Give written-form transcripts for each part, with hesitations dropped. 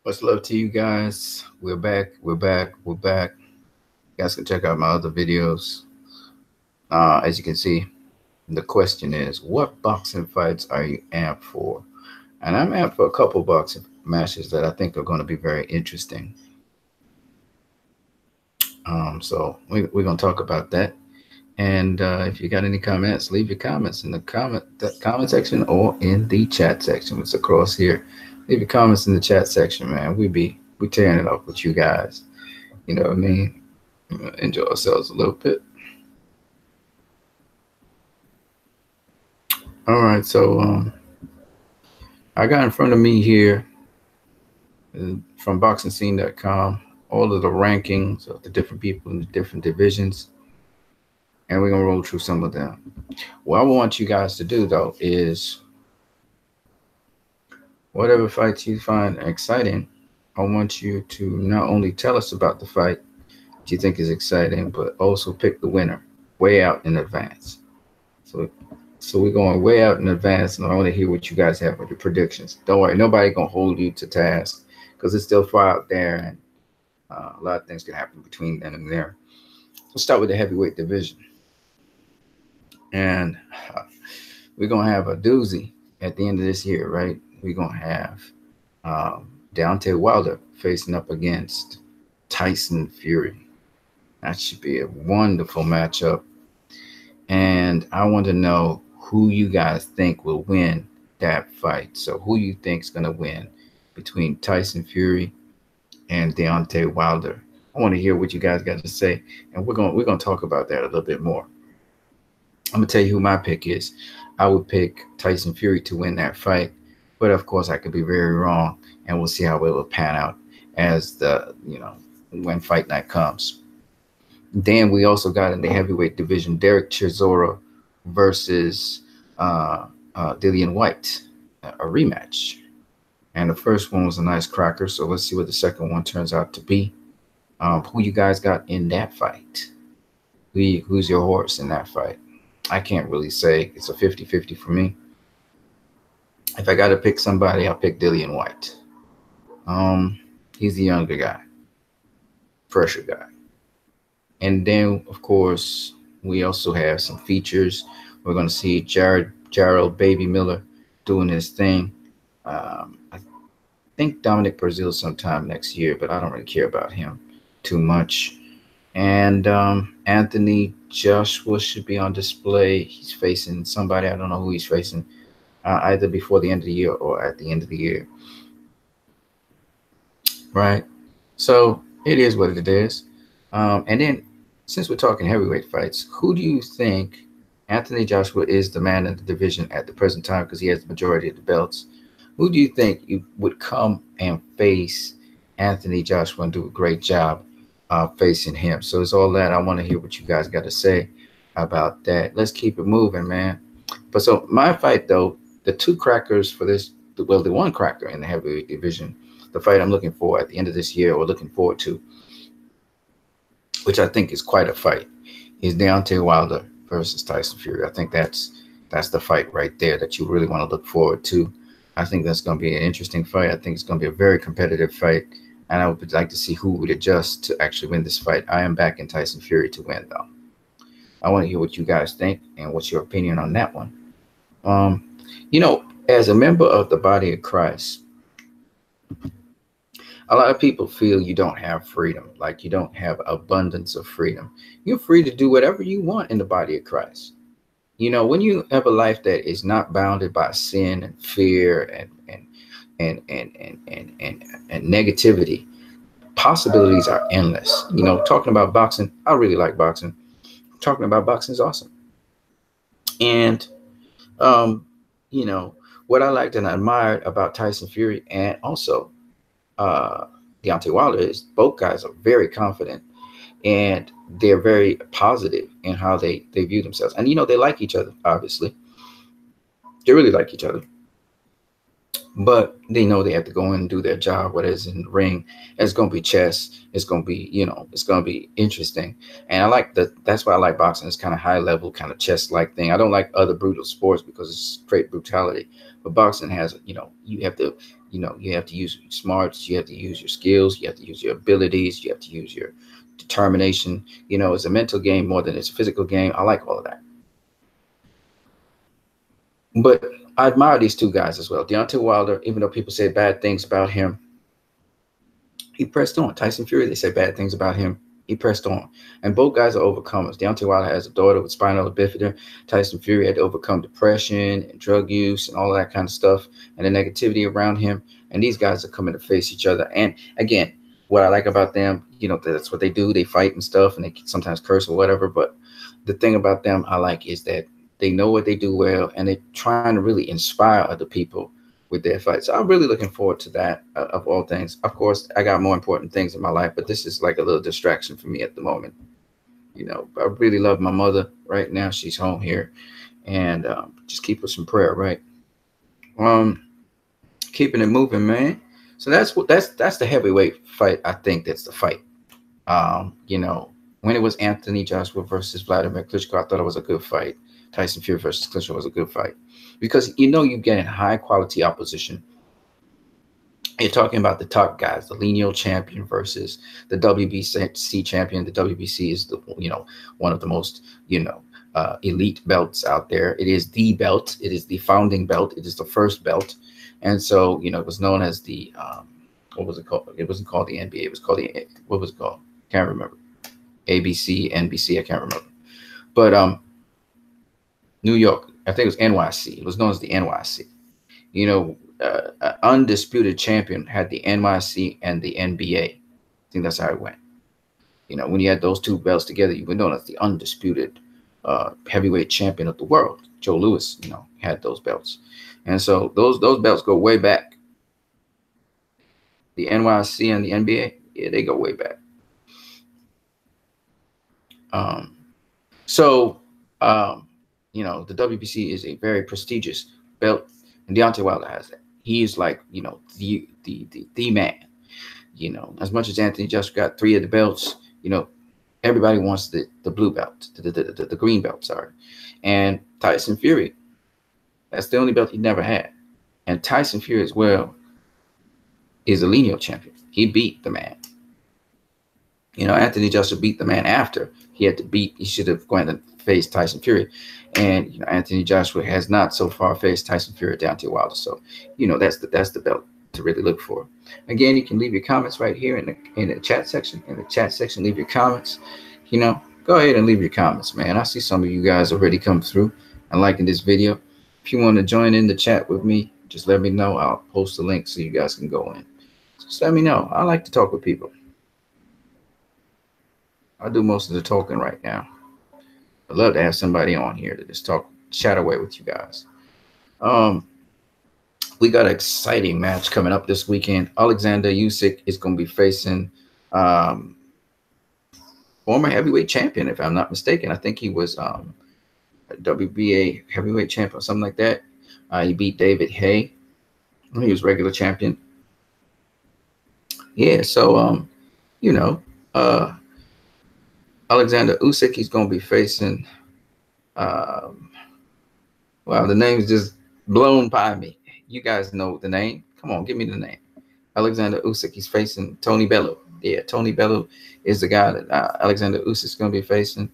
Much love to you guys. We're back. We're back. We're back. You guys can check out my other videos. As you can see, the question is, what boxing fights are you amped for? And I'm amped for a couple boxing matches that I think are going to be very interesting. So we're going to talk about that. And if you got any comments, leave your comments in the comment section or in the chat section. It's across here. Leave your comments in the chat section, man. We tearing it up with you guys. You know what I mean? Enjoy ourselves a little bit. All right, so I got in front of me here from BoxingScene.com all of the rankings of the different people in the different divisions, and we're gonna roll through some of them. What I want you guys to do though is whatever fights you find exciting, I want you to not only tell us about the fight that you think is exciting, but also pick the winner way out in advance. So we're going way out in advance, and I want to hear what you guys have for the predictions. Don't worry, nobody gonna hold you to task because it's still far out there, and a lot of things can happen between then and there. Let's start with the heavyweight division, and we're gonna have a doozy at the end of this year, right? We're gonna have Deontay Wilder facing up against Tyson Fury. That should be a wonderful matchup, and I want to know who you guys think will win that fight. So who you think is going to win between Tyson Fury and Deontay Wilder? I want to hear what you guys got to say, and we're going to talk about that a little bit more. I'm going to tell you who my pick is. I would pick Tyson Fury to win that fight, but of course I could be very wrong, and we'll see how it will pan out as when fight night comes. Then we also got in the heavyweight division Derek Chisora versus Dillian Whyte, a rematch. And the first one was a nice cracker, so let's see what the second one turns out to be. Who you guys got in that fight? Who's your horse in that fight? I can't really say. It's a 50-50 for me. If I got to pick somebody, I'll pick Dillian Whyte. He's the younger guy, fresher guy. And then, of course, we also have some features. We're going to see Gerald Baby Miller doing his thing. I think Dominic Brazil sometime next year, but I don't really care about him too much. And Anthony Joshua should be on display. He's facing somebody. I don't know who he's facing, either before the end of the year or at the end of the year. Right? So it is what it is. And then, since we're talking heavyweight fights, who do you think? Anthony Joshua is the man in the division at the present time because he has the majority of the belts. Who do you think you would come and face Anthony Joshua and do a great job facing him? So it's all that. I want to hear what you guys got to say about that. Let's keep it moving, man. But so my fight, though, the two crackers for this, well, the one cracker in the heavyweight division, the fight I'm looking for at the end of this year or looking forward to, which I think is quite a fight, is Deontay Wilder versus Tyson Fury. I think that's the fight right there that you really want to look forward to. I think that's going to be an interesting fight. I think it's going to be a very competitive fight, and I would like to see who would adjust to actually win this fight. I am backing Tyson Fury to win, though. I want to hear what you guys think and what's your opinion on that one. As a member of the body of Christ, a lot of people feel you don't have freedom, like you don't have abundance of freedom. You're free to do whatever you want in the body of Christ. When you have a life that is not bounded by sin and fear and negativity, possibilities are endless. Talking about boxing, I really like boxing. Talking about boxing is awesome. And what I liked and admired about Tyson Fury and also Deontay Wilder is both guys are very confident and they're very positive in how they view themselves. And, they like each other, obviously. They really like each other. But they know they have to go in and do their job, whether it's in the ring. It's going to be chess. It's going to be, it's going to be interesting. And I like that. That's why I like boxing. It's kind of high level, kind of chess-like thing. I don't like other brutal sports because it's straight brutality. But boxing has, you have to, you have to use smarts, you have to use your skills, you have to use your abilities, you have to use your determination. It's a mental game more than it's a physical game. I like all of that. But I admire these two guys as well. Deontay Wilder, even though people say bad things about him, he pressed on. Tyson Fury, they say bad things about him. He pressed on. And both guys are overcomers. Deontay Wilder has a daughter with spinal bifida. Tyson Fury had to overcome depression and drug use and all of that kind of stuff and the negativity around him. And these guys are coming to face each other. And again, what I like about them, that's what they do. They fight and stuff, and they sometimes curse or whatever. But the thing about them I like is that they know what they do well, and they're trying to really inspire other people with their fights. So I'm really looking forward to that, of all things. Of course, I got more important things in my life, but this is like a little distraction for me at the moment. I really love my mother right now. She's home here, and just keep us in prayer, right? Keeping it moving, man. So that's the heavyweight fight. I think that's the fight. When it was Anthony Joshua versus Vladimir Klitschko, I thought it was a good fight. Tyson Fury versus Klitschko was a good fight because you're getting high quality opposition. You're talking about the top guys, the lineal champion versus the WBC champion. The WBC is one of the most elite belts out there. It is the belt. It is the founding belt. It is the first belt, and so it was known as the what was it called? It wasn't called the NBA. It was called what was it called? Can't remember. ABC, NBC. I can't remember. But New York, I think it was NYC. It was known as the NYC. Undisputed champion had the NYC and the NBA. I think that's how it went. When you had those two belts together, you were known as the undisputed heavyweight champion of the world. Joe Louis, had those belts. And so those belts go way back. The NYC and the NBA, yeah, they go way back. The WBC is a very prestigious belt, and Deontay Wilder has that. He is like, the man. As much as Anthony Joshua got 3 of the belts, everybody wants the blue belt, the green belt, sorry. And Tyson Fury, that's the only belt he never had. And Tyson Fury as well is a lineal champion. He beat the man. Anthony Joshua beat the man after he should have gone and faced Tyson Fury. And, Anthony Joshua has not so far faced Tyson Fury or Deontay Wilder. So, that's the belt to really look for. Again, you can leave your comments right here in the chat section. In the chat section, leave your comments. Go ahead and leave your comments, man. I see some of you guys already come through and liking this video. If you want to join in the chat with me, just let me know. I'll post the link so you guys can go in. Just let me know. I like to talk with people. I do most of the talking right now. I'd love to have somebody on here to just chat away with you guys. We got an exciting match coming up this weekend. Alexander Usyk is going to be facing former heavyweight champion, if I'm not mistaken. I think he was a WBA heavyweight champion or something like that. He beat David Haye. He was regular champion. Yeah, so Alexander Usyk, he's going to be facing, wow, the name's just blown by me. You guys know the name. Come on, give me the name. Alexander Usyk, he's facing Tony Bellew. Yeah, Tony Bellew is the guy that Alexander Usyk is going to be facing.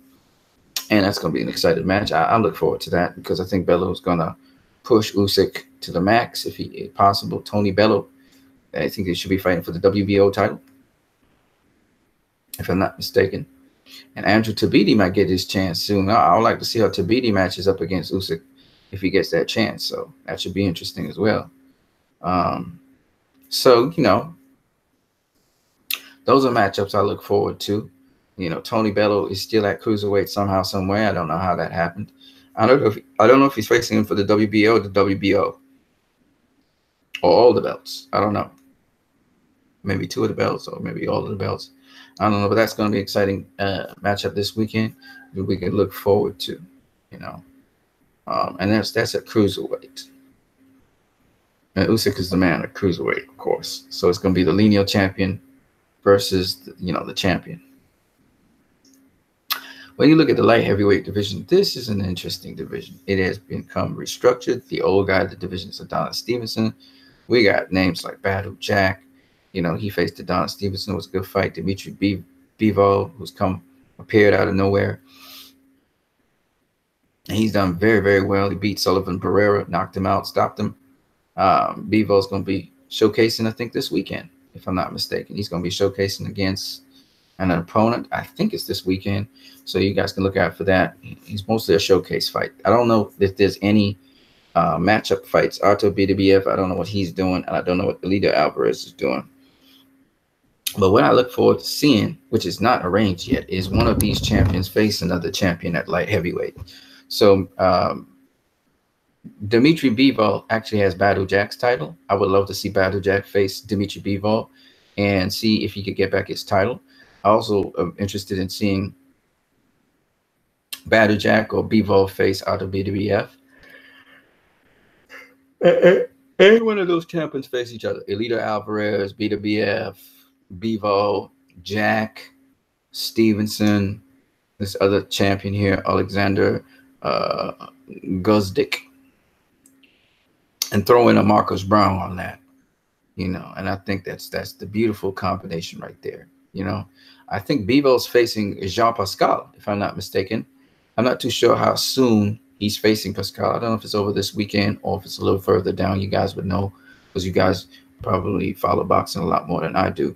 And that's going to be an exciting match. I look forward to that because I think Bellew is going to push Usyk to the max if possible. Tony Bellew, I think they should be fighting for the WBO title, if I'm not mistaken. And Andrew Tabiti might get his chance soon. I would like to see how Tabiti matches up against Usyk if he gets that chance. So that should be interesting as well. Those are matchups I look forward to. Tony Bellew is still at cruiserweight somehow, somewhere. I don't know how that happened. I don't know if he's facing him for the WBO or the WBO or all the belts. I don't know. Maybe 2 of the belts or maybe all of the belts. I don't know, but that's going to be an exciting matchup this weekend that we can look forward to, and that's at cruiserweight. And Usyk is the man at cruiserweight, of course. So it's going to be the lineal champion versus the champion. When you look at the light heavyweight division, this is an interesting division. It has become restructured. The old guy of the division is Adonis Stevenson. We got names like Badou Jack. He faced Adonis Stevenson. It was a good fight. Dimitri Bivol, who's appeared out of nowhere. And he's done very, very well. He beat Sullivan Pereira, knocked him out, stopped him. Bivol's going to be showcasing, I think, this weekend, if I'm not mistaken. He's going to be showcasing against an opponent. I think it's this weekend. So you guys can look out for that. He's mostly a showcase fight. I don't know if there's any matchup fights. Artur Beterbiev, I don't know what he's doing, and I don't know what Eleider Alvarez is doing. But what I look forward to seeing, which is not arranged yet, is one of these champions face another champion at light heavyweight. So Dimitri Bivol actually has Badou Jack's title. I would love to see Badou Jack face Dimitri Bivol and see if he could get back his title. I also am interested in seeing Badou Jack or Bivol face Artur Beterbiev. Any one of those champions face each other. Eleider Alvarez, Beterbiev, Bivol, Jack, Stevenson, this other champion here, Alexander Guzdik, and throw in a Marcus Brown on that, and I think that's the beautiful combination right there. I think Bivol's facing Jean Pascal, if I'm not mistaken. I'm not too sure how soon he's facing Pascal. I don't know if it's over this weekend or if it's a little further down. You guys would know, because you guys probably follow boxing a lot more than I do.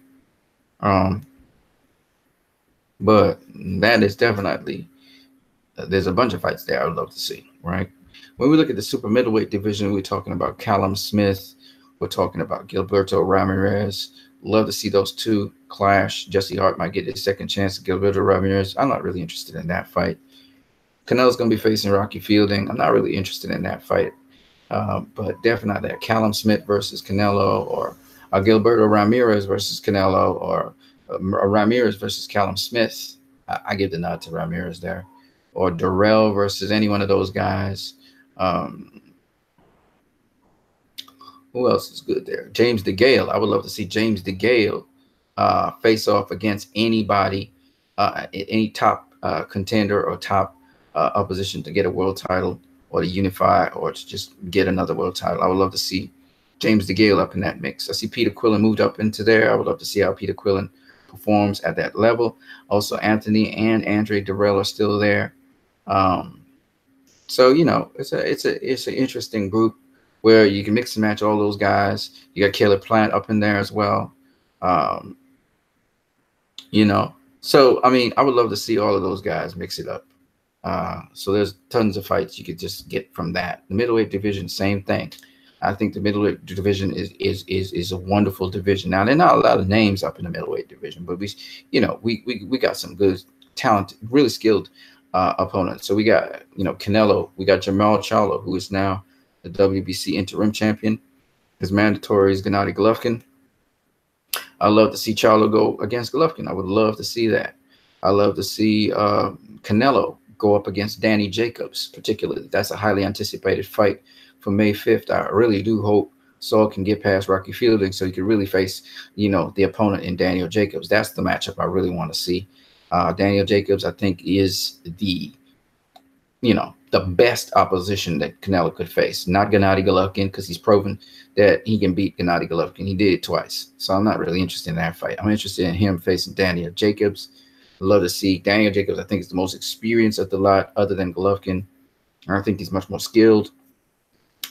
But that is definitely, there's a bunch of fights there I would love to see, right? When we look at the super middleweight division, we're talking about Callum Smith. We're talking about Gilberto Ramirez. Love to see those two clash. Jesse Hart might get his second chance at Gilberto Ramirez. I'm not really interested in that fight. Canelo's going to be facing Rocky Fielding. I'm not really interested in that fight. But definitely that Callum Smith versus Canelo, or Gilberto Ramirez versus Canelo, or Ramirez versus Callum Smith. I give the nod to Ramirez there. Or Durrell versus any one of those guys. Who else is good there? James DeGale. I would love to see James DeGale face off against anybody, any top contender or top opposition to get a world title, or to unify, or to just get another world title. I would love to see James DeGale up in that mix. I see Peter Quillen moved up into there. I would love to see how Peter Quillen performs at that level. Also, Anthony and Andre Durrell are still there. So it's an interesting group where you can mix and match all those guys. You got Caleb Plant up in there as well. So I mean, I would love to see all of those guys mix it up. So there's tons of fights you could just get from that. The middleweight division, same thing. I think the middleweight division is a wonderful division. Now, there are not a lot of names up in the middleweight division, but we got some good, talented, really skilled opponents. So we got Canelo, we got Jamal Charlo, who is now the WBC interim champion. His mandatory is Gennady Golovkin. I love to see Charlo go against Golovkin. I would love to see that. I love to see Canelo go up against Danny Jacobs, particularly. That's a highly anticipated fight for May 5th. I really do hope Saul can get past Rocky Fielding so he can really face, the opponent in Daniel Jacobs. That's the matchup I really want to see. Daniel Jacobs, I think, is the best opposition that Canelo could face. Not Gennady Golovkin, because he's proven that he can beat Gennady Golovkin. He did it twice. So I'm not really interested in that fight. I'm interested in him facing Daniel Jacobs. I'd love to see Daniel Jacobs. I think is the most experienced of the lot other than Golovkin. I think he's much more skilled.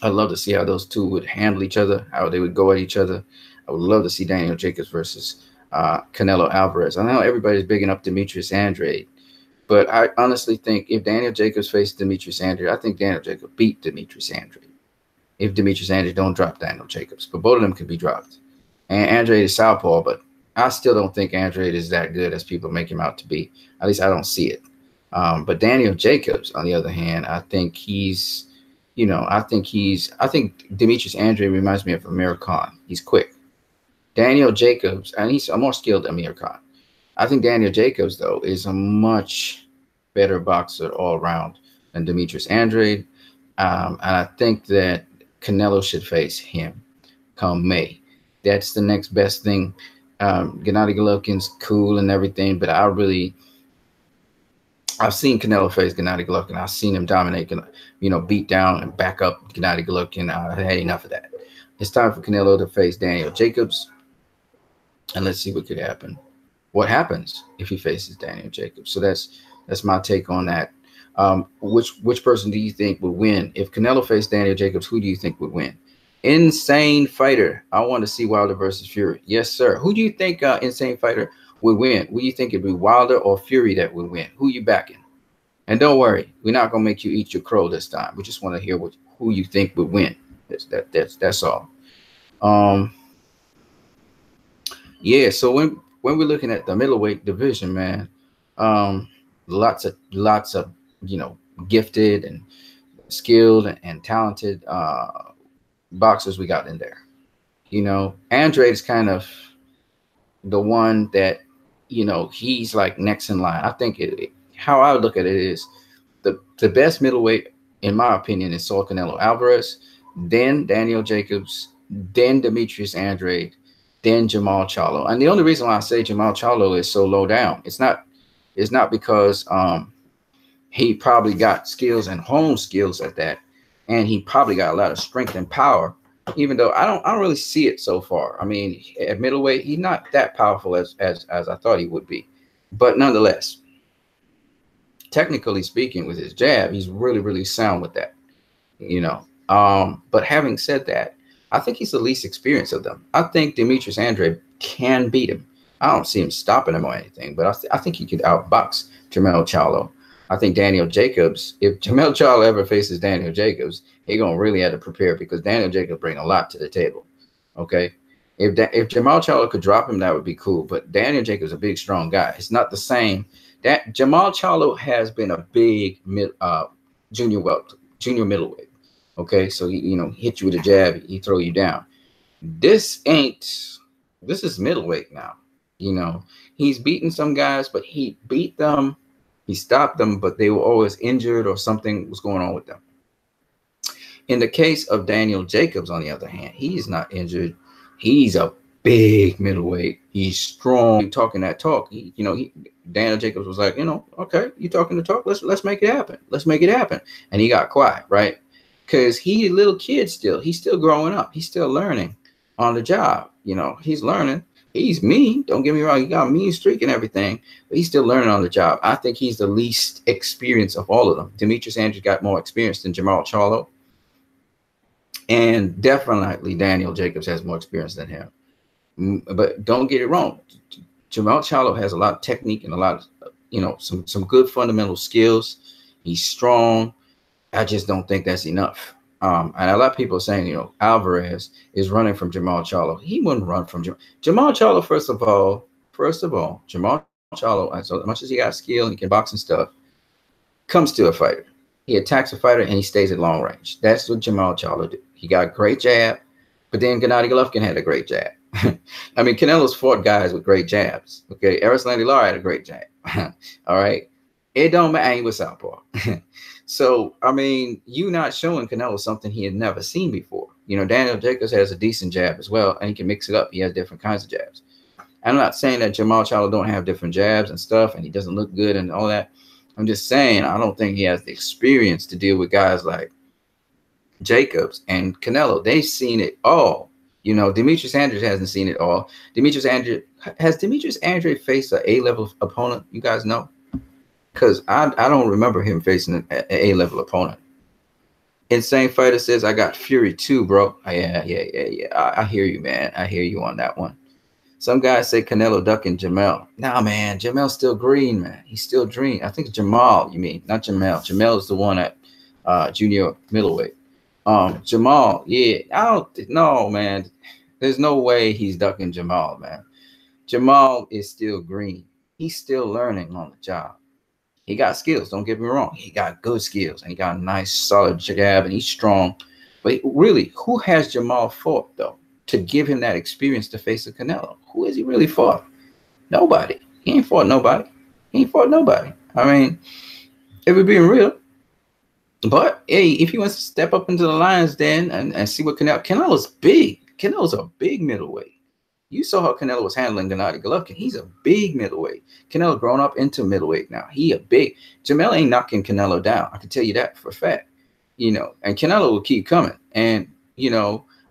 I'd love to see how those two would handle each other, how they would go at each other. I would love to see Daniel Jacobs versus Canelo Alvarez. I know everybody's bigging up Demetrius Andrade, but I honestly think if Daniel Jacobs faced Demetrius Andrade, I think Daniel Jacobs beat Demetrius Andrade. If Demetrius Andrade don't drop Daniel Jacobs, but both of them could be dropped. And Andrade is southpaw, but I still don't think Andrade is that good as people make him out to be. At least I don't see it. But Daniel Jacobs, on the other hand, I think he's, I think Demetrius Andrade reminds me of Amir Khan. He's quick. Daniel Jacobs, and he's a more skilled Amir Khan. I think Daniel Jacobs, though, is a much better boxer all around than Demetrius Andrade. And I think that Canelo should face him come May. That's the next best thing. Gennady Golovkin's cool and everything, but I I've seen Canelo face Gennady Golovkin. I've seen him dominate, beat down and back up Gennady Golovkin. I had enough of that. It's time for Canelo to face Daniel Jacobs, and let's see what could happen. What happens if he faces Daniel Jacobs? So that's my take on that. Which person do you think would win if Canelo faced Daniel Jacobs? Who do you think would win? Insane Fighter. I want to see Wilder versus Fury. Yes, sir. Who do you think Insane Fighter would win? Would you think it'd be Wilder or Fury that would win? Who you backing? And don't worry, we're not gonna make you eat your crow this time. We just want to hear who you think would win. That's all. Yeah. So when we're looking at the middleweight division, man, lots of gifted and skilled and talented boxers we got in there. Andrade is kind of the one that he's like next in line. I think how I would look at it is the best middleweight, in my opinion, is Saul Canelo Alvarez, then Daniel Jacobs, then Demetrius Andrade, then Jermall Charlo. And the only reason why I say Jermall Charlo is so low down, it's not because he probably got skills and home skills at that, and he probably got a lot of strength and power. Even though I don't really see it so far. I mean, at middleweight, he's not that powerful as I thought he would be, but nonetheless, technically speaking, with his jab, he's really, really sound with that. But having said that, I think he's the least experienced of them. I think Demetrius Andrade can beat him. I don't see him stopping him or anything, but I think he could outbox Jermall Charlo. I think Daniel Jacobs, if Jermall Charlo ever faces Daniel Jacobs, he's going to really have to prepare because Daniel Jacobs bring a lot to the table. Okay. If Jermall Charlo could drop him, that would be cool. But Daniel Jacobs is a big, strong guy. It's not the same. That Jermall Charlo has been a big junior middleweight. Okay. So he, hit you with a jab, he throw you down. This is middleweight now. He's beaten some guys, but he beat them. He stopped them, but they were always injured or something was going on with them. In the case of Daniel Jacobs, on the other hand, he's not injured. He's a big middleweight. He's strong. He's talking that talk. Daniel Jacobs was like, okay, you talking the talk? Let's make it happen. Let's make it happen. And he got quiet, right? Because he's a little kid still. He's still growing up. He's still learning on the job. He's learning. He's mean. Don't get me wrong. He got a mean streak and everything, but he's still learning on the job. I think he's the least experienced of all of them. Demetrius Andrade got more experience than Jermall Charlo. And definitely Daniel Jacobs has more experience than him. But don't get it wrong. Jermall Charlo has a lot of technique and a lot of, some good fundamental skills. He's strong. I just don't think that's enough. And a lot of people are saying, Alvarez is running from Jermall Charlo. He wouldn't run from Jermall Charlo. First of all, Jermall Charlo, as much as he got skill and he can box and stuff, comes to a fighter. He attacks a fighter and he stays at long range. That's what Jermall Charlo did. He got a great jab, but then Gennady Golovkin had a great jab. I mean, Canelo's fought guys with great jabs. Okay, Erislandy Lara had a great jab. All right, it don't matter. He was southpaw. So, I mean, you not showing Canelo something he had never seen before. Daniel Jacobs has a decent jab as well, and he can mix it up. He has different kinds of jabs. I'm not saying that Jermall Charlo don't have different jabs and stuff, and he doesn't look good and all that. I'm just saying I don't think he has the experience to deal with guys like Jacobs and Canelo. They've seen it all. Demetrius Andrade hasn't seen it all. Demetrius Andrade faced an A-level opponent? You guys know? Because I don't remember him facing an A-level opponent. Insane Fighter says, I got Fury too, bro. Yeah. I hear you, man. I hear you on that one. Some guys say Canelo ducking Jamel. Nah, man. Jamel's still green, man. He's still green. I think Jamal, you mean, not Jamel. Jamel is the one at junior middleweight. Jamal, yeah. I don't know, man. There's no way he's ducking Jamal, man. Jamal is still green. He's still learning on the job. He got skills. Don't get me wrong. He got good skills, and he got a nice, solid jab, and he's strong. But really, who has Jamal fought, though, to give him that experience to face a Canelo? Who has he really fought? Nobody. He ain't fought nobody. I mean, if we're being real. But, hey, if he wants to step up into the Lions den and see what Canelo's big. Canelo's a big middleweight. You saw how Canelo was handling Gennady Golovkin. He's a big middleweight. Canelo grown up into middleweight now. He a big. Jamel ain't knocking Canelo down. I can tell you that for a fact. And Canelo will keep coming. And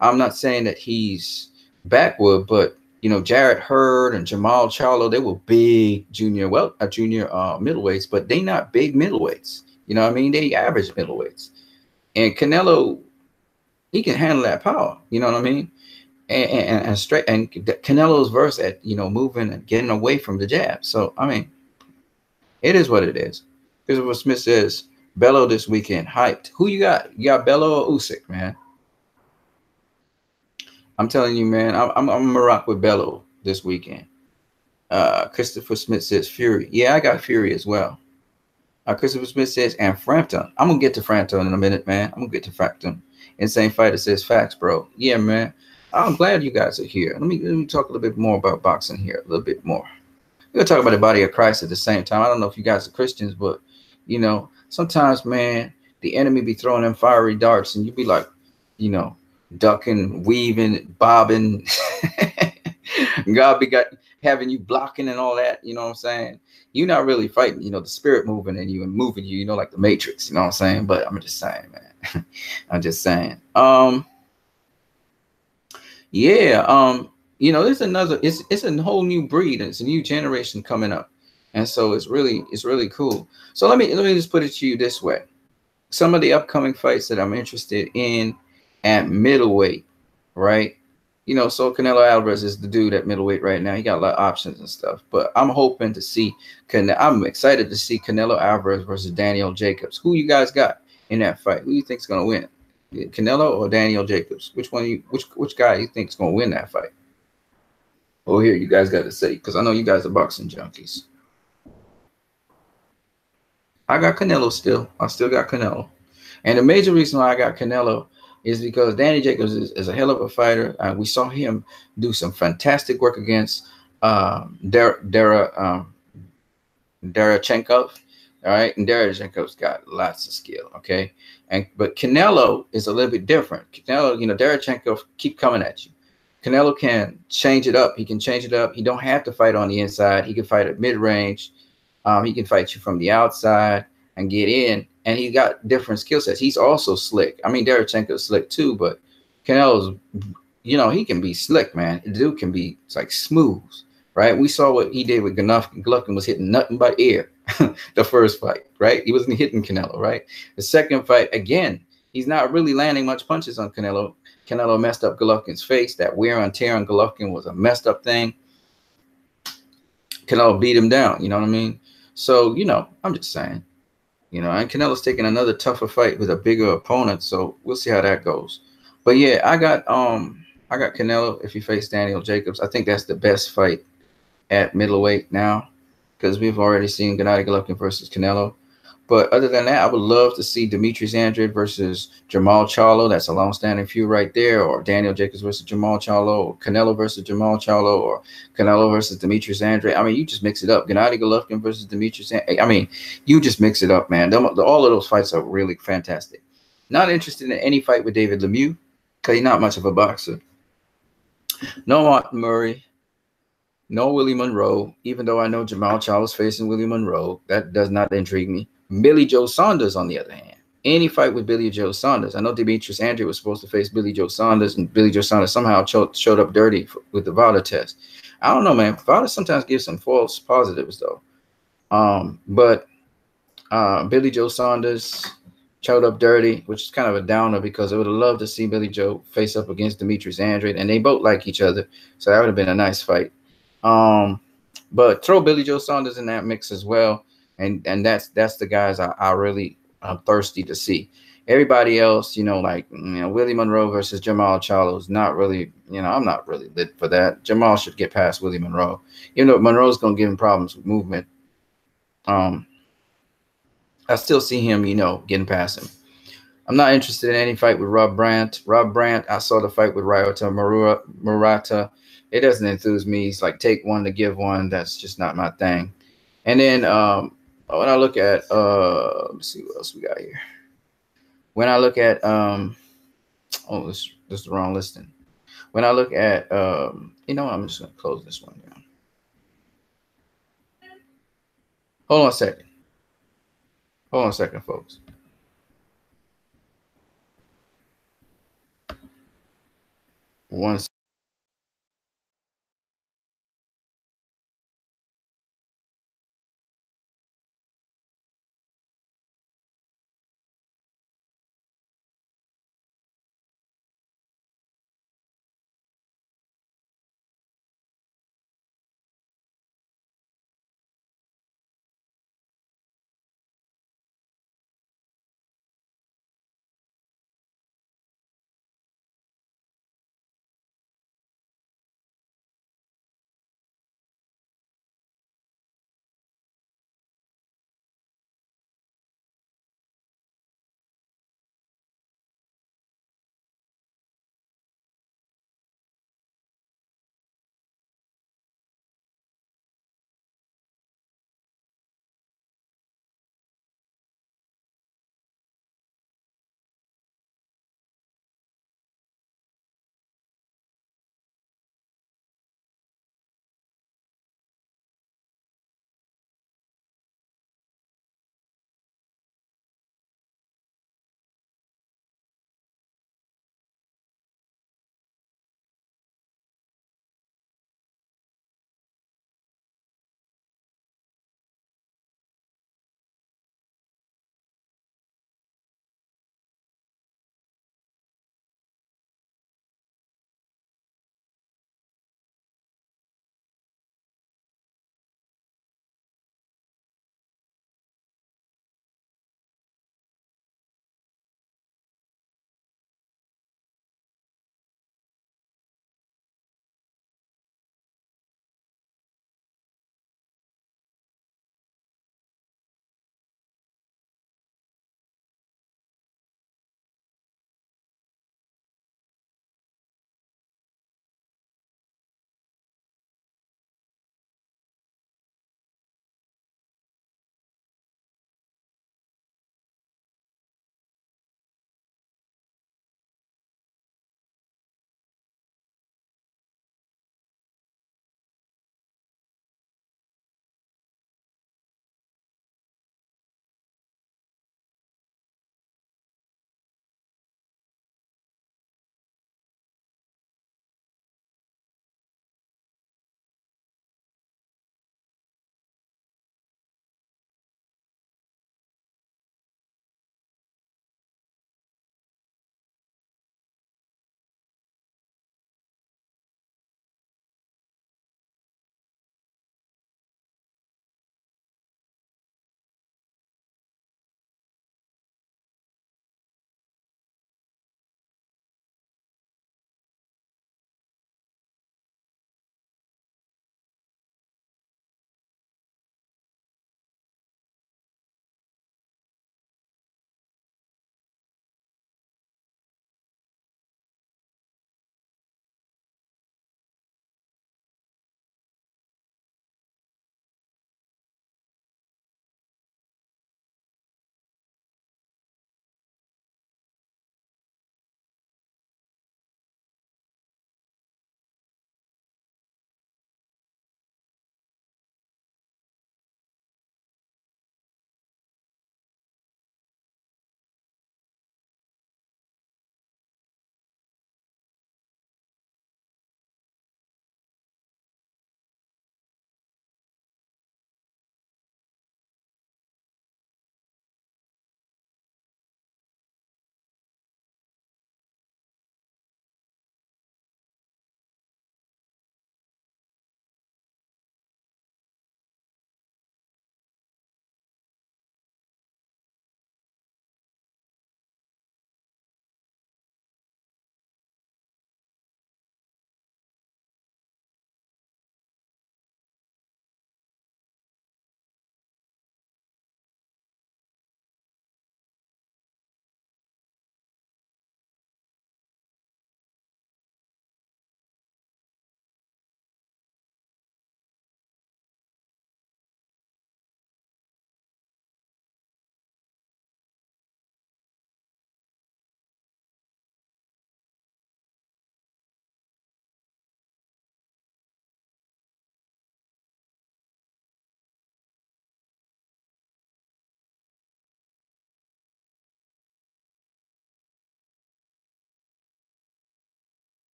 I'm not saying that he's backward, but Jarrett Hurd and Jamal Charlo, they were big junior middleweights, but they not big middleweights. You know what I mean? They average middleweights. And Canelo, he can handle that power. You know what I mean? And straight, and Canelo's verse at moving and getting away from the jab. So I mean, it is what it is. Christopher Smith says Bello this weekend hyped. Who you got? You got Bello or Usyk, man? I'm telling you, man. I'm gonna rock with Bello this weekend. Christopher Smith says Fury. Yeah, I got Fury as well. Christopher Smith says and Frampton. I'm gonna get to Frampton in a minute, man. I'm gonna get to Frampton. Insane Fighter says facts, bro. Yeah, man. I'm glad you guys are here. Let me talk a little bit more about boxing here, a little bit more. We're gonna talk about the body of Christ at the same time. I don't know if you guys are Christians, but sometimes, man, the enemy be throwing them fiery darts, and you be like, ducking, weaving, bobbing. God be having you blocking and all that. You know what I'm saying? You're not really fighting. The spirit moving in you and moving you. Like the Matrix. You know what I'm saying? But I'm just saying, man. I'm just saying. Yeah, there's it's a whole new breed, and it's a new generation coming up, and so it's really cool. So let me just put it to you this way: some of the upcoming fights that I'm interested in at middleweight, right? So Canelo Alvarez is the dude at middleweight right now. He got a lot of options and stuff, but I'm hoping to see. I'm excited to see Canelo Alvarez versus Daniel Jacobs. Who you guys got in that fight? Who you think's gonna win? Canelo or Daniel Jacobs? Which guy you think is gonna win that fight? Oh, here you guys got to say, because I know you guys are boxing junkies. I got Canelo still. I still got Canelo, and the major reason why I got Canelo is because Danny Jacobs is a hell of a fighter. We saw him do some fantastic work against Darachenkov. All right, and Darachenkov's got lots of skill. Okay, but Canelo is a little bit different. Canelo, Darachenkov keep coming at you. Canelo can change it up. He can change it up. He don't have to fight on the inside. He can fight at mid range. He can fight you from the outside and get in. And he got different skill sets. He's also slick. I mean, Darachenko's slick too, but Canelo's, he can be slick, man. The dude can be like smooth, right? We saw what he did with Golovkin. Golovkin was hitting nothing but air the first fight, right? He wasn't hitting Canelo, right? The second fight, again, he's not really landing much punches on Canelo. Canelo messed up Golovkin's face. That wear and tear on Golovkin was a messed up thing. Canelo beat him down, you know what I mean? So, I'm just saying. And Canelo's taking another tougher fight with a bigger opponent, so we'll see how that goes. But yeah, I got Canelo if he faces Daniel Jacobs. I think that's the best fight at middleweight now, because we've already seen Gennady Golovkin versus Canelo. But other than that, I would love to see Demetrius Andrade versus Jamal Charlo. That's a long-standing feud right there. Or Daniel Jacobs versus Jamal Charlo, or Canelo versus Jamal Charlo, or Canelo versus Demetrius Andrade. I mean, you just mix it up. Gennady Golovkin versus Demetrius Andrade. I mean, you just mix it up, man. All of those fights are really fantastic. Not interested in any fight with David Lemieux, because he's not much of a boxer. No Martin Murray. No Willie Monroe, even though I know Jamal Charlo's facing Willie Monroe. That does not intrigue me. Billy Joe Saunders, on the other hand. Any fight with Billy Joe Saunders. I know Demetrius Andrade was supposed to face Billy Joe Saunders, and Billy Joe Saunders somehow showed up dirty with the VADA test. I don't know, man. VADA sometimes gives some false positives, though. But Billy Joe Saunders showed up dirty, which is kind of a downer, because I would have loved to see Billy Joe face up against Demetrius Andrade, and they both like each other, so that would have been a nice fight. But throw Billy Joe Saunders in that mix as well. And that's the guys I really am thirsty to see. Everybody else, Willie Monroe versus Jamal Charlo is not really, I'm not really lit for that. Jamal should get past Willie Monroe. Even though Monroe's going to give him problems with movement. I still see him, getting past him. I'm not interested in any fight with Rob Brandt. Rob Brandt, I saw the fight with Ryota Murata. It doesn't enthuse me. He's like, take one to give one. That's just not my thing. And then when I look at let's see what else we got here. When I look at this is the wrong listing. When I look at, I'm just gonna close this one down. Hold on a second. Hold on a second, folks. One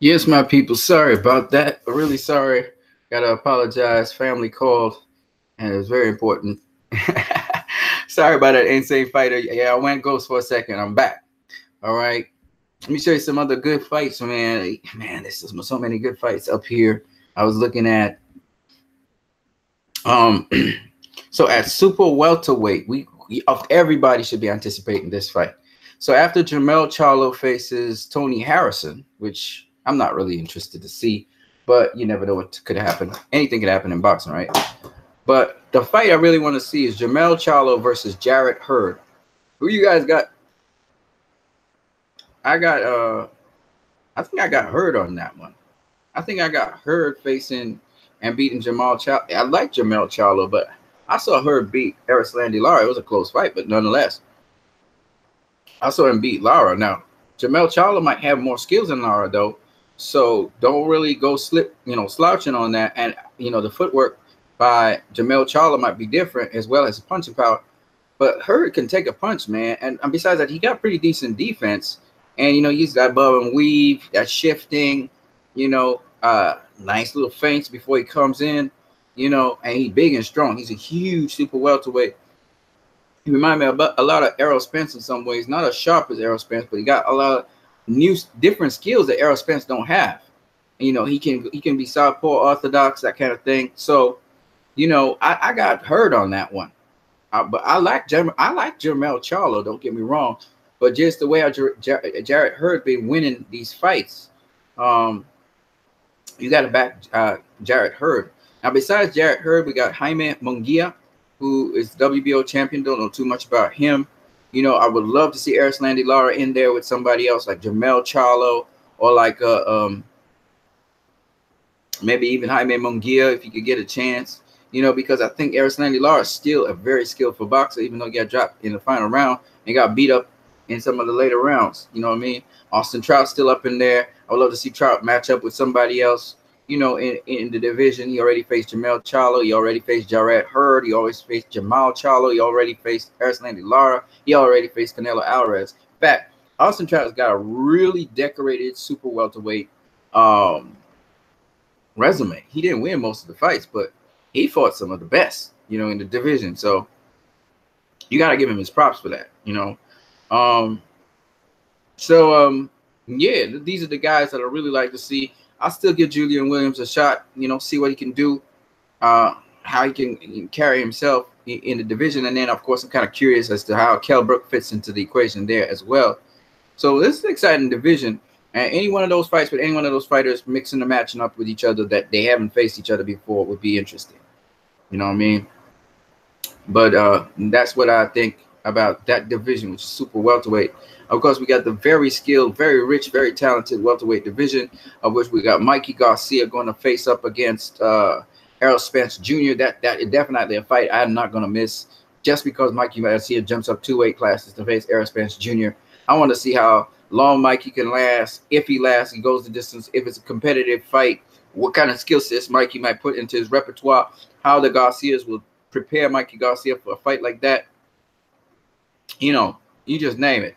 Yes, my people. Sorry about that. Really sorry. Gotta apologize. Family called, and it was very important. Sorry about that, Insane Fighter. Yeah, I went ghost for a second. I'm back. All right. Let me show you some other good fights, man. Man, this is so many good fights up here. I was looking at um so at super welterweight, everybody should be anticipating this fight. So after Jermell Charlo faces Tony Harrison, which I'm not really interested to see, but you never know what could happen. Anything could happen in boxing, right? But the fight I really want to see is Jermell Charlo versus Jarrett Hurd. Who you guys got? I think I got Hurd on that one. I think I got Hurd facing and beating Jamal Charlo. I like Jermell Charlo, but I saw Hurd beat Erislandy Lara. It was a close fight, but nonetheless, I saw him beat Lara. Now, Jermell Charlo might have more skills than Lara, though, so don't really go slouching on that. And the footwork by Jermell Charlo might be different, as well as punching power. But Hurd can take a punch, man. And besides that, he got pretty decent defense. And he's that bob and weave, that shifting, nice little feints before he comes in, and he's big and strong. He's a huge super welterweight. He reminds me of a lot of Errol Spence in some ways. Not as sharp as Errol Spence, but he got a lot of different skills that Errol Spence don't have. He can be southpaw, orthodox, that kind of thing. So, I got Hurd on that one. But I like Jermell Charlo. Don't get me wrong, but just the way Jarrett Hurd been winning these fights, you got to back Jarrett Hurd. Now, besides Jarrett Hurd, we got Jaime Munguia, who is WBO champion. Don't know too much about him. I would love to see Erislandy Lara in there with somebody else like Jermell Charlo or like maybe even Jaime Munguia if you could get a chance. Because I think Erislandy Lara is still a very skillful boxer, even though he got dropped in the final round and got beat up in some of the later rounds. You know what I mean? Austin Trout's still up in there. I would love to see Trout match up with somebody else, in the division. He already faced Jermell Charlo. He already faced Jarrett Hurd. He always faced Jamal Charlo. He already faced Erislandy Lara. He already faced Canelo Alvarez. In fact, Austin Trout's got a really decorated super welterweight resume. He didn't win most of the fights, but he fought some of the best, in the division. So you got to give him his props for that, yeah, these are the guys that I really like to see. I'll still give Julian Williams a shot, see what he can do, how he can carry himself in the division. And then, of course, I'm kind of curious as to how Kell Brook fits into the equation there as well. So this is an exciting division. And any one of those fights with any one of those fighters mixing and matching up with each other that they haven't faced each other before would be interesting. You know what I mean? But that's what I think about that division, which is super welterweight. Of course, we got the very skilled, very rich, very talented welterweight division, of which we got Mikey Garcia going to face up against Errol Spence Jr. That is definitely a fight I'm not going to miss, just because Mikey Garcia jumps up 2 weight classes to face Errol Spence Jr. I want to see how long Mikey can last, if he lasts, he goes the distance, if it's a competitive fight, what kind of skill sets Mikey might put into his repertoire, how the Garcias will prepare Mikey Garcia for a fight like that. You just name it.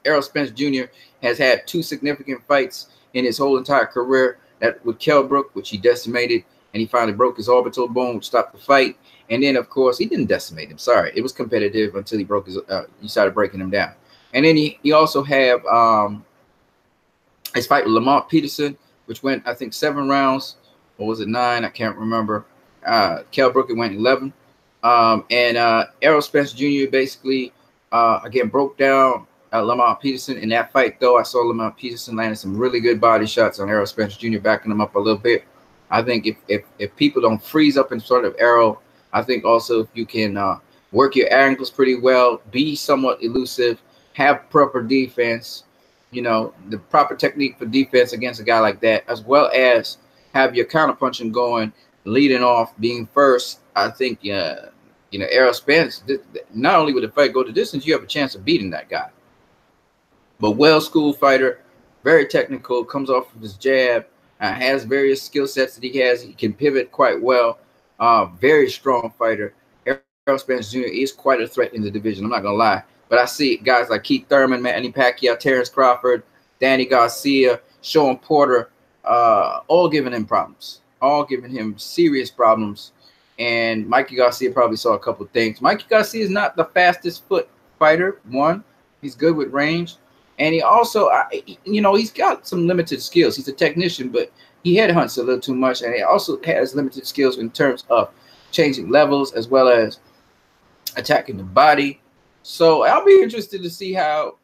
Errol Spence Jr. has had 2 significant fights in his whole entire career, that with Kell Brook, which he decimated, and he finally broke his orbital bone, which stopped the fight. And then, of course, he didn't decimate him. Sorry, it was competitive until he broke he started breaking him down. And then he also have his fight with Lamont Peterson, which went, I think, 7 rounds. Or was it 9? I can't remember. Kell Brook, it went 11. And Errol Spence Jr. basically, again, broke down Lamont Peterson. In that fight, though, I saw Lamont Peterson landing some really good body shots on Errol Spence Jr., backing him up a little bit. I think if people don't freeze up in front of Errol, I think also if you can work your ankles pretty well, be somewhat elusive, have proper defense, the proper technique for defense against a guy like that, as well as have your counterpunching going, leading off, being first. I think, Errol Spence, not only would the fight go the distance, you have a chance of beating that guy. But well-schooled fighter, very technical, comes off of his jab, has various skill sets that he has. He can pivot quite well. Very strong fighter. Errol Spence Jr. is quite a threat in the division. I'm not going to lie. But I see guys like Keith Thurman, Manny Pacquiao, Terrence Crawford, Danny Garcia, Sean Porter, all giving him problems, all giving him serious problems. And Mikey Garcia probably saw a couple things. Mikey Garcia is not the fastest foot fighter. One, he's good with range, and he also, he's got some limited skills. He's a technician, but he headhunts a little too much, and he also has limited skills in terms of changing levels as well as attacking the body. So I'll be interested to see how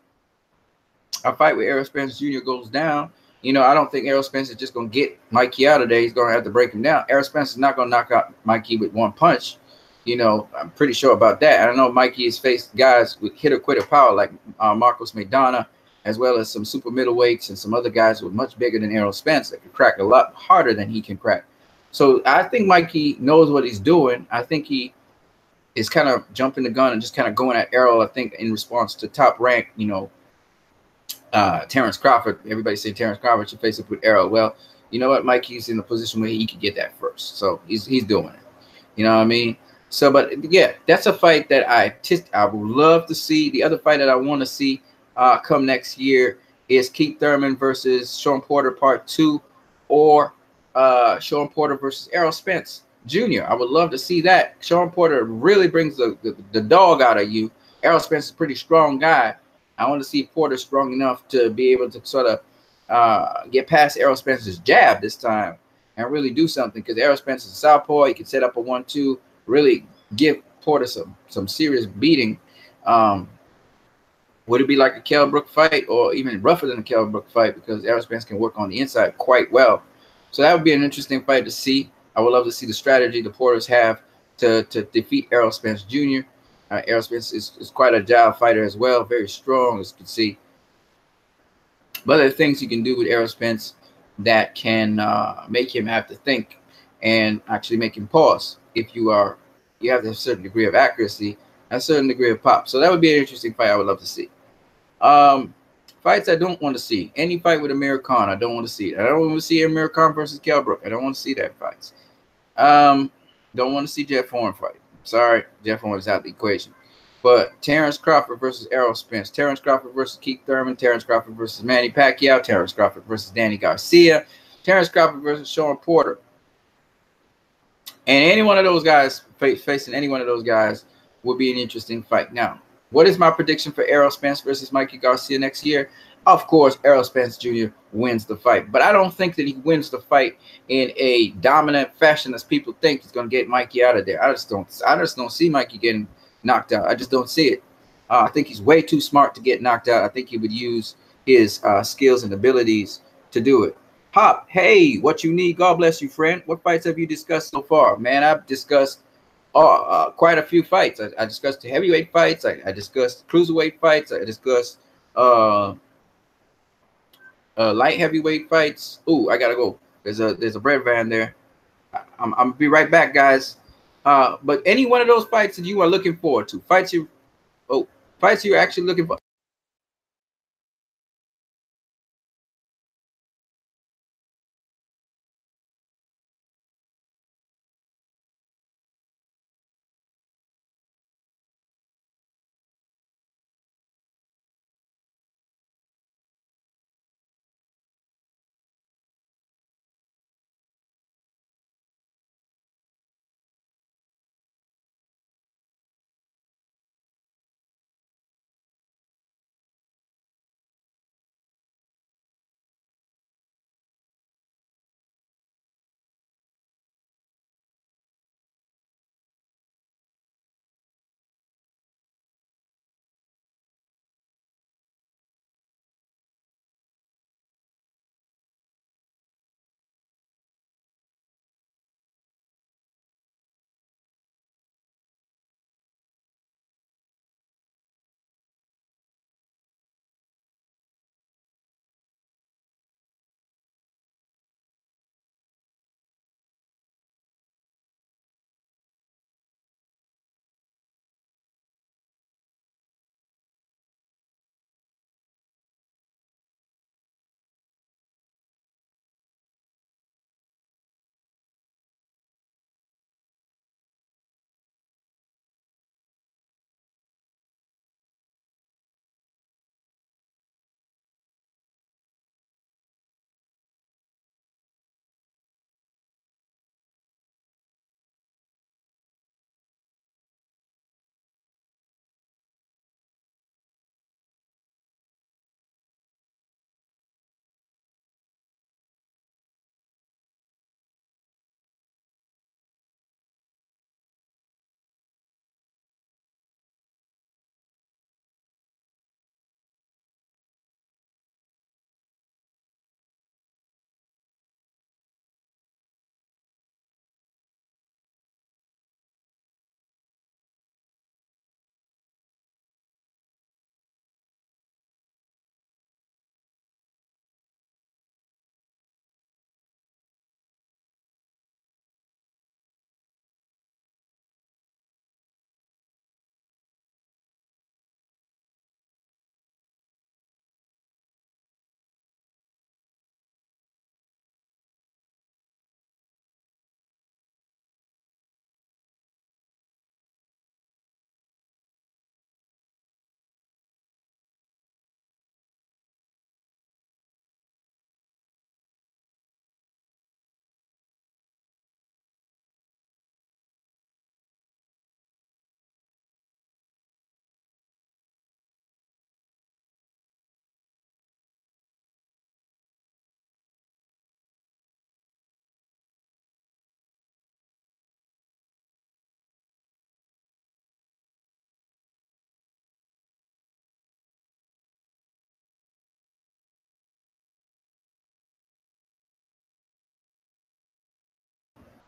a fight with Errol Spence Jr. goes down. I don't think Errol Spence is just going to get Mikey out of there. He's going to have to break him down. Errol Spence is not going to knock out Mikey with one punch. I'm pretty sure about that. I know Mikey has faced guys with hitter-quitter power like Marcos Maidana, as well as some super middleweights and some other guys who are much bigger than Errol Spence that can crack a lot harder than he can crack. So I think Mikey knows what he's doing. I think he is kind of jumping the gun and just kind of going at Errol, I think, in response to top rank, Terrence Crawford. Everybody say Terrence Crawford should face up with Errol. Well, you know what? Mikey's in a position where he could get that first. So he's doing it. You know what I mean? So, but yeah, that's a fight that I would love to see. The other fight that I want to see come next year is Keith Thurman versus Sean Porter Part 2, or Sean Porter versus Errol Spence Jr. I would love to see that. Sean Porter really brings the dog out of you. Errol Spence is a pretty strong guy. I want to see Porter strong enough to be able to sort of get past Errol Spence's jab this time and really do something, because Errol Spence is a southpaw. He can set up a 1-2, really give Porter some serious beating. Would it be like a Kell Brook fight, or even rougher than a Kell Brook fight, because Errol Spence can work on the inside quite well. So that would be an interesting fight to see. I would love to see the strategy the Porters have to defeat Errol Spence Jr. Errol Spence is quite a agile fighter as well, very strong, as you can see. But there are things you can do with Errol Spence that can make him have to think and actually make him pause. If you have to have a certain degree of accuracy, a certain degree of pop. So that would be an interesting fight I would love to see. Fights I don't want to see. Any fight with Amir Khan, I don't want to see it. I don't want to see Amir Khan versus Kell Brook. I don't want to see that fight. Don't want to see Jeff Horn fight. Sorry, Jeff Horn is out of the equation. But Terrence Crawford versus Errol Spence, Terrence Crawford versus Keith Thurman, Terrence Crawford versus Manny Pacquiao, Terrence Crawford versus Danny Garcia, Terrence Crawford versus Sean Porter. And any one of those guys, facing any one of those guys, would be an interesting fight. Now, what is my prediction for Errol Spence versus Mikey Garcia next year? Of course, Errol Spence Jr. wins the fight. But I don't think that he wins the fight in a dominant fashion as people think he's going to get Mikey out of there. I just don't see Mikey getting knocked out. I just don't see it. I think he's way too smart to get knocked out. I think he would use his skills and abilities to do it. Hop, hey, what you need? God bless you, friend. What fights have you discussed so far? Man, I've discussed quite a few fights. I discussed the heavyweight fights. I discussed cruiserweight fights. I discussed light heavyweight fights. Ooh, I gotta go. There's a bread van there. I'm gonna be right back, guys. But any one of those fights that you are looking forward to, fights you're actually looking for.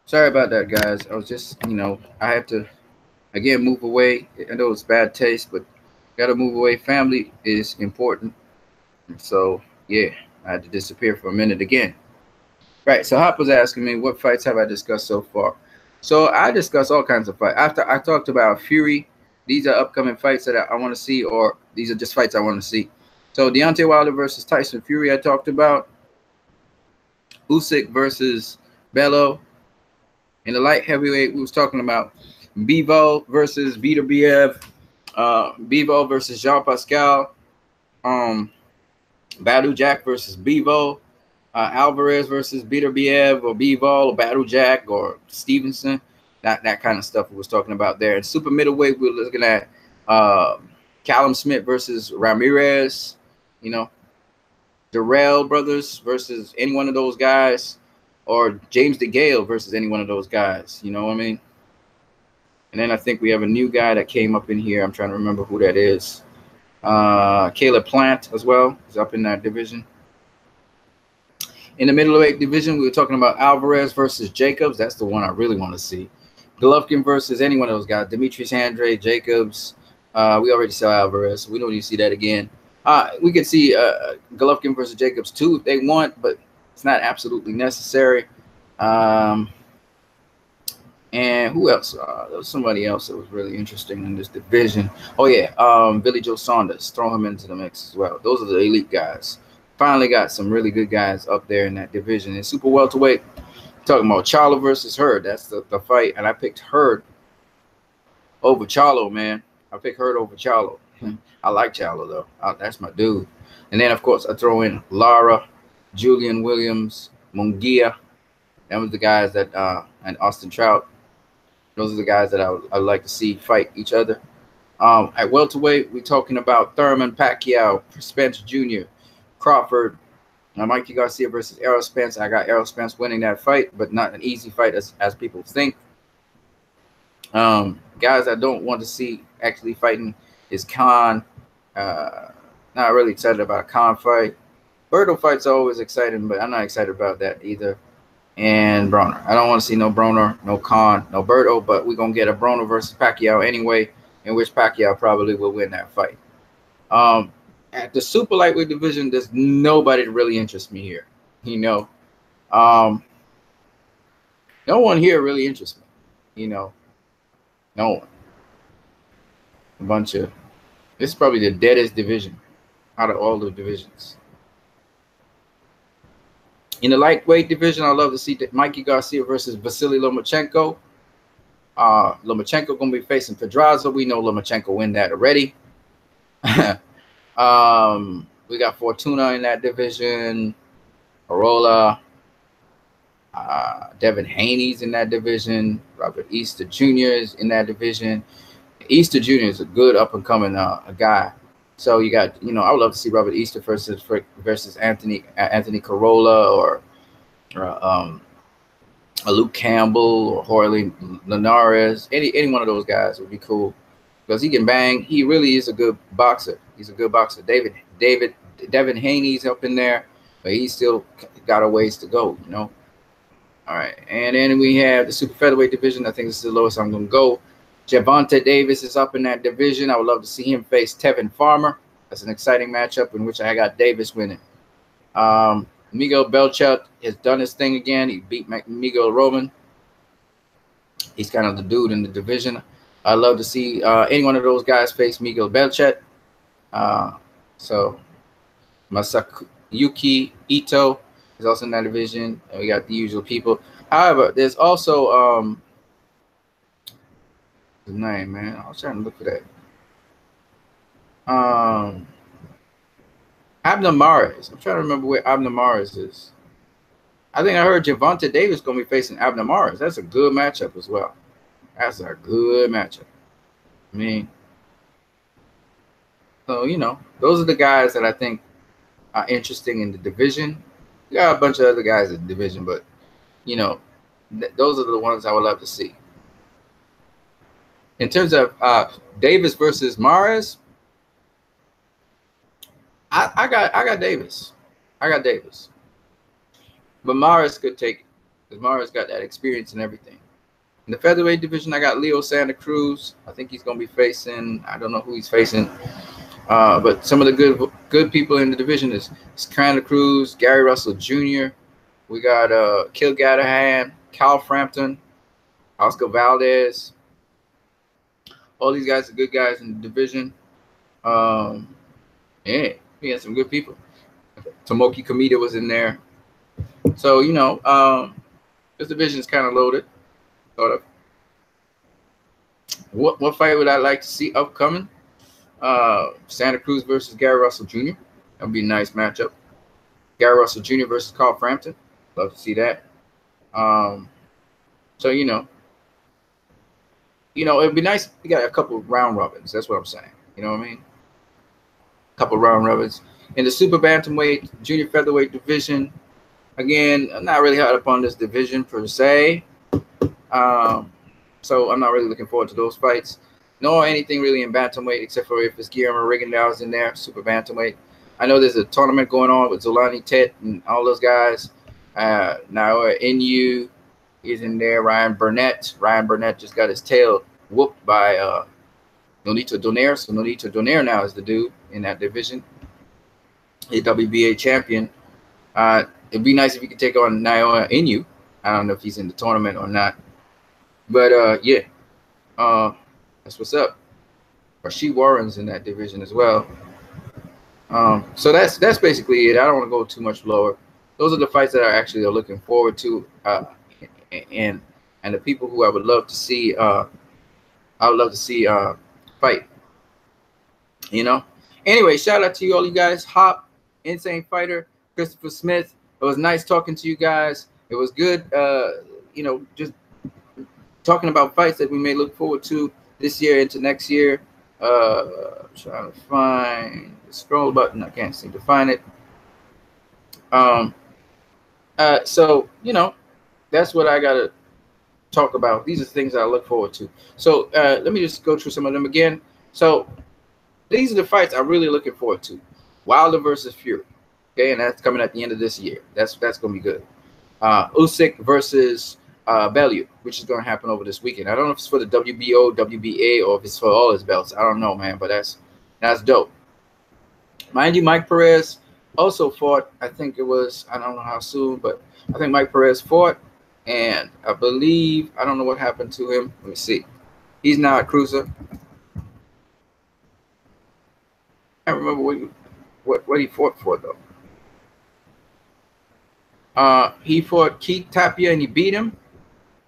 Sorry about that, guys. I was just, I had to again move away. I know it's bad taste, but gotta move away. Family is important. So yeah, I had to disappear for a minute again. Right. So Hop was asking me, what fights have I discussed so far? So I discussed all kinds of fights. After I talked about Fury, these are upcoming fights that I want to see, or these are just fights I want to see. So Deontay Wilder versus Tyson Fury, I talked about. Usyk versus Bello. In the light heavyweight, we was talking about Bivol versus Beterbiev, Bivol versus Jean Pascal, um, Battle Jack versus Bivol, Alvarez versus Beterbiev or Bivol or Battle Jack or Stevenson. That kind of stuff we was talking about there. And super middleweight, we were looking at Callum Smith versus Ramirez, you know, Darrell brothers versus any one of those guys, or James DeGale versus any one of those guys. You know what I mean? And then I think we have a new guy that came up in here. I'm trying to remember who that is. Caleb Plant as well is up in that division. In the middleweight division, we were talking about Alvarez versus Jacobs. That's the one I really want to see. Golovkin versus any one of those guys. Demetrius Andre, Jacobs. We already saw Alvarez. So we don't need to see that again. We could see Golovkin versus Jacobs too if they want, but it's not absolutely necessary. And who else? There was somebody else that was really interesting in this division. Oh, yeah. Billy Joe Saunders. Throw him into the mix as well. Those are the elite guys. Finally got some really good guys up there in that division. In super welterweight, talking about Charlo versus Hurd. That's the fight. And I picked Hurd over Charlo, man. I picked Hurd over Charlo. I like Charlo, though. That's my dude. And then, of course, I throw in Lara, Julian Williams, Munguia. That was the guys that, and Austin Trout. Those are the guys that I would like to see fight each other. At welterweight, we're talking about Thurman, Pacquiao, Spence Jr., Crawford, Mikey Garcia versus Errol Spence. I got Errol Spence winning that fight, but not an easy fight as people think. Guys I don't want to see actually fighting is Khan. Not really excited about a Khan fight. Berto fights are always exciting, but I'm not excited about that either. And Broner. I don't want to see no Broner, no Khan, no Berto, but we're going to get a Broner versus Pacquiao anyway, in which Pacquiao probably will win that fight. At the super lightweight division, there's nobody that really interests me here. No one here really interests me. No one. A bunch of, this is probably the deadest division out of all the divisions. In the lightweight division, I'd love to see Mikey Garcia versus Vasily Lomachenko. Lomachenko going to be facing Pedraza. We know Lomachenko win that already. We got Fortuna in that division. Arola. Devin Haney's in that division. Robert Easter Jr. is in that division. Easter Jr. is a good up-and-coming guy. So you got, I would love to see Robert Easter versus Anthony Corolla or Luke Campbell or Jorge Linares. Any one of those guys would be cool because he can bang. He really is a good boxer. He's a good boxer. Devin Haney's up in there, but he's still got a ways to go, All right, and then we have the super featherweight division. I think this is the lowest I'm going to go. Gervonta Davis is up in that division. I would love to see him face Tevin Farmer. That's an exciting matchup in which I got Davis winning. Miguel Belchut has done his thing again. He beat Miguel Roman. He's kind of the dude in the division. I'd love to see any one of those guys face Miguel Belchut. So Masayuki Ito is also in that division. And we got the usual people. However, there's also the name, man. I was trying to look for that. Abner Mares. I'm trying to remember where Abner Mares is. I think I heard Gervonta Davis going to be facing Abner Mares. That's a good matchup as well. That's a good matchup. I mean, so, those are the guys that I think are interesting in the division. We got a bunch of other guys in the division, but, those are the ones I would love to see. In terms of Davis versus Mares, I got Davis. But Mares could take because Mario's got that experience and everything. In the featherweight division, I got Leo Santa Cruz. I think he's going to be facing, I don't know who he's facing, but some of the good people in the division is Santa Cruz, Gary Russell Jr. We got Kill Gadahan, Cal Frampton, Oscar Valdez. All these guys are good guys in the division. Yeah, we had some good people. Tomoki Kamita was in there. So, you know, this division is kind of loaded, sort of. What fight would I like to see upcoming? Santa Cruz versus Gary Russell Jr. That would be a nice matchup. Gary Russell Jr. versus Carl Frampton. Love to see that. So, you know, it'd be nice. We got a couple of round robins. That's what I'm saying. You know what I mean? A couple of round robins. In the super bantamweight, junior featherweight division, again, I'm not really hot up on this division per se. So I'm not really looking forward to those fights. Nor anything really in bantamweight, except for if it's Guillermo Rigondeaux's in there, super bantamweight. I know there's a tournament going on with Zolani Tet and all those guys. Now Inu is in there. Ryan Burnett just got his tail whooped by Nonito Donaire. So Nonito Donaire now is the dude in that division. A WBA champion. It'd be nice if you could take on Naoya Inu. I don't know if he's in the tournament or not. But yeah. That's what's up. Rasheed Warren's in that division as well. So that's basically it. I don't want to go too much lower. Those are the fights that I actually are looking forward to, and the people who I would love to see. I would love to see fight. You know. Anyway, shout out to you all, you guys. Hop, Insane Fighter, Christopher Smith. It was nice talking to you guys. It was good. You know, just talking about fights that we may look forward to this year into next year. Trying to find the scroll button. I can't seem to find it. So, you know, that's what I got to talk about. These are things I look forward to. So let me just go through some of them again. So these are the fights I'm really looking forward to. Wilder versus Fury. Okay, and that's coming at the end of this year. That's going to be good. Usyk versus Bellew, which is going to happen over this weekend. I don't know if it's for the WBO, WBA, or if it's for all his belts. I don't know, man, but that's dope. Mind you, Mike Perez also fought. I think it was, I don't know how soon, but I think Mike Perez fought, and I believe, I don't know what happened to him. Let me see. He's now a cruiser. I can't remember what he fought for, though. He fought Keith Tapia, and he beat him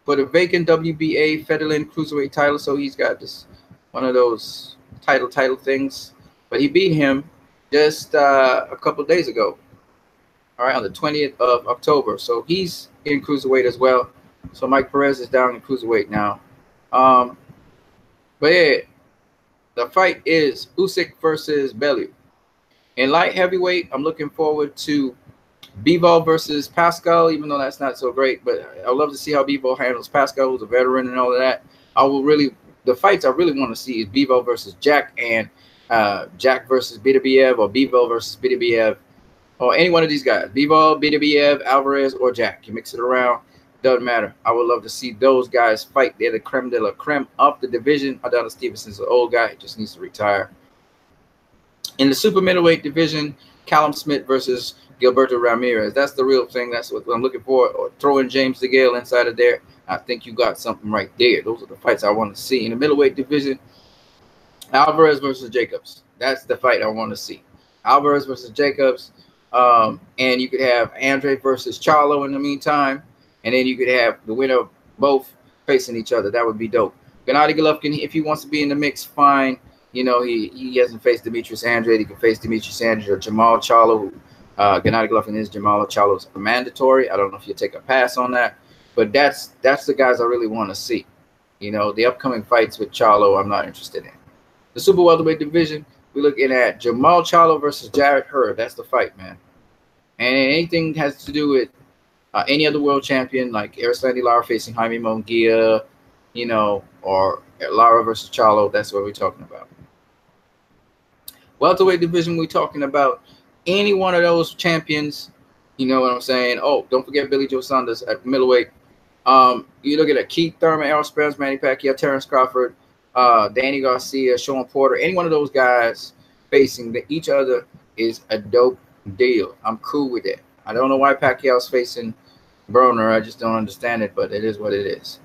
for the vacant WBA Federland Cruiserweight title. So he's got this one of those title things. But he beat him just a couple of days ago. All right, on the 20th of October. So he's in cruiserweight as well. So Mike Perez is down in cruiserweight now. But yeah, the fight is Usyk versus Bellew. In light heavyweight, I'm looking forward to Bivol versus Pascal, even though that's not so great. But I'd love to see how Bivol handles Pascal, who's a veteran and all of that. The fights I really want to see is Bivol versus Jack, and Jack versus Beterbiev, or Bivol versus Beterbiev, or any one of these guys. Bivol, Beterbiev, Alvarez, or Jack. You mix it around. Doesn't matter. I would love to see those guys fight. They're the creme de la creme of the division. Adonis Stevenson's an old guy. He just needs to retire. In the super middleweight division, Callum Smith versus Gilberto Ramirez. That's the real thing. That's what I'm looking for. Or throwing James DeGale inside of there. I think you got something right there. Those are the fights I want to see. In the middleweight division, Alvarez versus Jacobs. That's the fight I want to see. Alvarez versus Jacobs. And you could have Andre versus Charlo in the meantime. And then you could have the winner of both facing each other. That would be dope. Gennady Golovkin, if he wants to be in the mix, fine. You know, he hasn't faced Demetrius Andrade. He can face Demetrius Andrade or Jamal Charlo. Gennady Golovkin is Jamal Charlo's mandatory. I don't know if you take a pass on that. But that's the guys I really want to see. You know, the upcoming fights with Charlo, I'm not interested in. The super welterweight division, we're looking at Jamal Charlo versus Jarrett Hurd. That's the fight, man. And anything has to do with any other world champion, like Erislandy Lara facing Jaime Munguia, you know, or Lara versus Charlo, that's what we're talking about. Welterweight division, we're talking about any one of those champions You know what I'm saying? Oh, don't forget Billy Joe Saunders at middleweight. You look at a Keith Thurman, Errol Spence, Manny Pacquiao, Terrence Crawford, Danny Garcia, Sean Porter, any one of those guys facing each other is a dope deal. I'm cool with it. I don't know why Pacquiao's facing Broner. I just don't understand it, but it is what it is.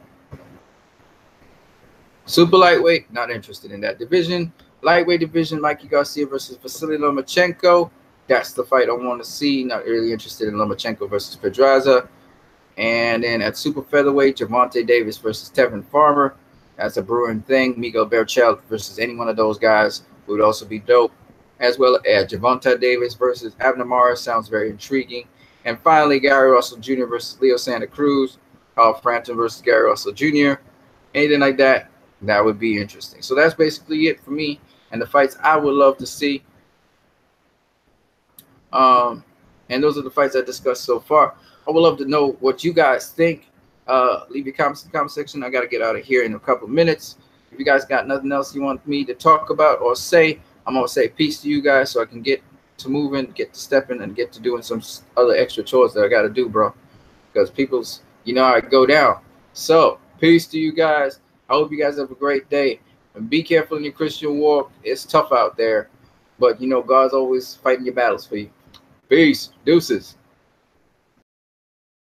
Super lightweight, not interested in that division. Lightweight division, Mikey Garcia versus Vasily Lomachenko. That's the fight I want to see. Not really interested in Lomachenko versus Pedraza. And then at super featherweight, Gervonta Davis versus Tevin Farmer. That's a brewing thing. Miguel Berchelt versus any one of those guys would also be dope. As well as Gervonta Davis versus Abner Morris sounds very intriguing. And finally, Gary Russell Jr. versus Leo Santa Cruz. Carl Frampton versus Gary Russell Jr. Anything like that, that would be interesting. So that's basically it for me and the fights I would love to see. And those are the fights I discussed so far. I would love to know what you guys think. Leave your comments in the comment section. I got to get out of here in a couple of minutes. If you guys got nothing else you want me to talk about or say, I'm going to say peace to you guys so I can get to moving, get to stepping, and get to doing some other extra chores that I got to do, bro. Because people's, you know how I go down. So, peace to you guys. I hope you guys have a great day. And be careful in your Christian walk. It's tough out there. But, you know, God's always fighting your battles for you. Peace. Deuces.